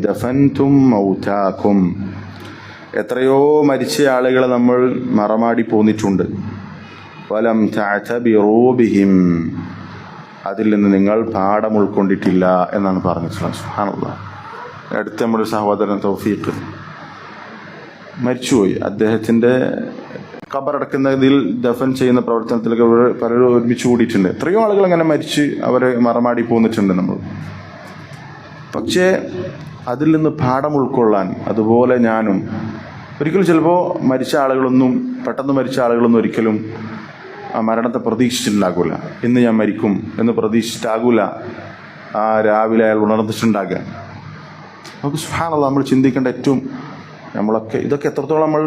ദഫൻതും മൗതാകും, എത്രയോ മരിച്ച ആളുകളെ നമ്മൾ മറമാടി പോന്നിട്ടുണ്ട്. വലം തഅതബിറൂ ബിഹിം, അതിൽ നിന്ന് നിങ്ങൾ പാഠം ഉൾക്കൊണ്ടിട്ടില്ല എന്നാണ് പറഞ്ഞിട്ടുള്ളത്. സുബ്ഹാനല്ലാഹ്. അടുത്ത നമ്മുടെ സഹോദരൻ തൗഫീഖ് മരിച്ചുപോയി. അദ്ദേഹത്തിൻ്റെ ഖബറടക്കുന്നതിൽ ദഫൻ ചെയ്യുന്ന പ്രവർത്തനത്തിലൊക്കെ പലരും ഒരുമിച്ച് കൂടിയിട്ടുണ്ട്. എത്രയോ ആളുകൾ അങ്ങനെ മരിച്ച് അവരെ മറമാടി പോന്നിട്ടുണ്ട് നമ്മൾ. പക്ഷേ അതിൽ നിന്ന് പാഠം ഉൾക്കൊള്ളാൻ അതുപോലെ ഞാനും ഒരിക്കലും ചിലപ്പോൾ പെട്ടെന്ന് മരിച്ച ആളുകളൊന്നും ഒരിക്കലും ആ മരണത്തെ പ്രതീക്ഷിച്ചിട്ടുണ്ടാകില്ല. ഇന്ന് ഞാൻ മരിക്കും എന്ന് പ്രതീക്ഷിച്ചിട്ടാകില്ല ആ രാവിലെ അയാൾ ഉണർന്നിട്ടുണ്ടാകുക. നമുക്ക് സുബ്ഹാനല്ലാഹ് നമ്മൾ ചിന്തിക്കേണ്ട ഏറ്റവും നമ്മളൊക്കെ ഇതൊക്കെ എത്രത്തോളം നമ്മൾ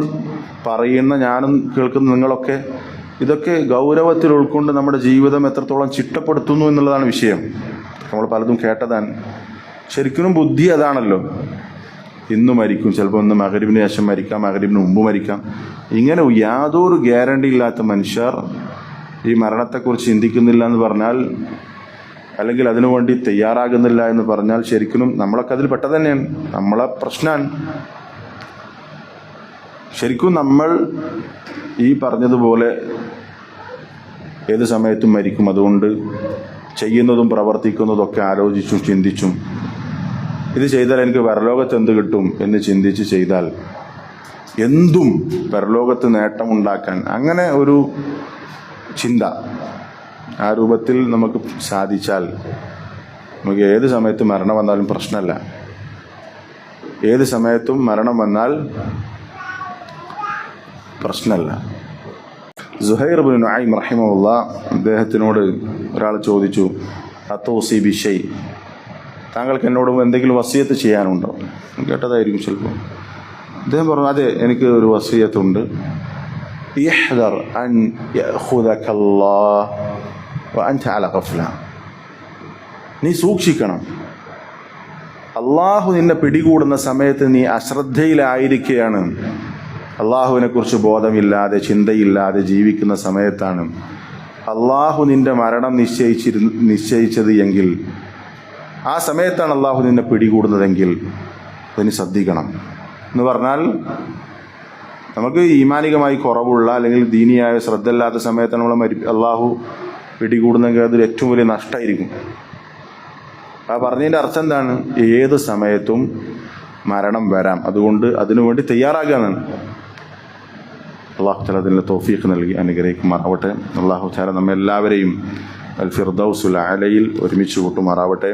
പറയുന്ന ഞാനും കേൾക്കുന്ന നിങ്ങളൊക്കെ ഇതൊക്കെ ഗൗരവത്തിൽ ഉൾക്കൊണ്ട് നമ്മുടെ ജീവിതം എത്രത്തോളം ചിട്ടപ്പെടുത്തുന്നു എന്നുള്ളതാണ് വിഷയം. നമ്മൾ പലതും കേട്ടതാണ്. ശരിക്കും ബുദ്ധി അതാണല്ലോ. ഇന്ന് മരിക്കും, ചിലപ്പോൾ ഇന്ന് മഗ്‌രിബിന് ശേഷം മരിക്കാം, മഗ്‌രിബിന് മുമ്പ് മരിക്കാം. ഇങ്ങനെ യാതൊരു ഗ്യാരണ്ടി ഇല്ലാത്ത മനുഷ്യർ ഈ മരണത്തെക്കുറിച്ച് ചിന്തിക്കുന്നില്ല എന്ന് പറഞ്ഞാൽ, അല്ലെങ്കിൽ അതിനുവേണ്ടി തയ്യാറാകുന്നില്ല എന്ന് പറഞ്ഞാൽ ശരിക്കും നമ്മളൊക്കെ അതിൽ പെട്ടത് തന്നെയാണ്. നമ്മളെ പ്രശ്നമാണ്. ശരിക്കും നമ്മൾ ഈ പറഞ്ഞതുപോലെ ഏത് സമയത്തും മരിക്കും. അതുകൊണ്ട് ചെയ്യുന്നതും പ്രവർത്തിക്കുന്നതും ഒക്കെ ആലോചിച്ചും ചിന്തിച്ചും ഇത് ചെയ്താൽ എനിക്ക് പരലോകത്ത് എന്ത് കിട്ടും എന്ന് ചിന്തിച്ച് ചെയ്താൽ എന്തും പരലോകത്ത് നേട്ടമുണ്ടാക്കാൻ അങ്ങനെ ഒരു ചിന്ത ആ രൂപത്തിൽ നമുക്ക് സാധിച്ചാൽ നമുക്ക് ഏത് സമയത്തും മരണം വന്നാലും പ്രശ്നമല്ല. ഏത് സമയത്തും മരണം വന്നാൽ പ്രശ്നമല്ല. സുഹൈർ ഇബ്നു നുഐം റഹിമഹുല്ലാഹ് അദ്ദേഹത്തിനോട് ഒരാൾ ചോദിച്ചു, അത്തൗസി ബിശൈ, താങ്കൾക്ക് എന്നോട് എന്തെങ്കിലും വസിയത്ത് ചെയ്യാനുണ്ടോ? കേട്ടതായിരിക്കും ചിലപ്പോൾ. അദ്ദേഹം പറഞ്ഞു, അതെ, എനിക്ക് ഒരു വസിയത്തുണ്ട്. ഇഹ്ദർ അൻ യഅഖുദകല്ലാഹ് വഅൻത അലാ ഗഫ്ല, നീ സൂക്ഷിക്കണം, അള്ളാഹു നിന്നെ പിടികൂടുന്ന സമയത്ത് നീ അശ്രദ്ധയിലായിരിക്കുകയാണ്. അള്ളാഹുവിനെ കുറിച്ച് ബോധമില്ലാതെ ചിന്തയില്ലാതെ ജീവിക്കുന്ന സമയത്താണ് അള്ളാഹു നിന്റെ മരണം നിശ്ചയിച്ചത് എങ്കിൽ, ആ സമയത്താണ് അള്ളാഹു നിന്നെ പിടികൂടുന്നതെങ്കിൽ അതിന് ശ്രദ്ധിക്കണം എന്ന് പറഞ്ഞാൽ, നമുക്ക് ഈമാനികമായി കുറവുള്ള അല്ലെങ്കിൽ ദീനിയായ ശ്രദ്ധ ഇല്ലാത്ത സമയത്താണ് നമ്മളെ അള്ളാഹു പിടികൂടുന്നെങ്കിൽ അതൊരു ഏറ്റവും വലിയ നഷ്ടമായിരിക്കും. ആ പറഞ്ഞതിൻ്റെ അർത്ഥം എന്താണ്? ഏത് സമയത്തും മരണം വരാം, അതുകൊണ്ട് അതിനുവേണ്ടി തയ്യാറാകാനാണ്. അള്ളാഹു തആല അതിന് തൗഫീഖ് നൽകി അനുഗ്രഹിക്കുമാറാവട്ടെ. അള്ളാഹു തആല നമ്മെല്ലാവരെയും അൽ ഫിർദൗസുൽ അലയിൽ ഒരുമിച്ച് കൂട്ടുമാറാവട്ടെ.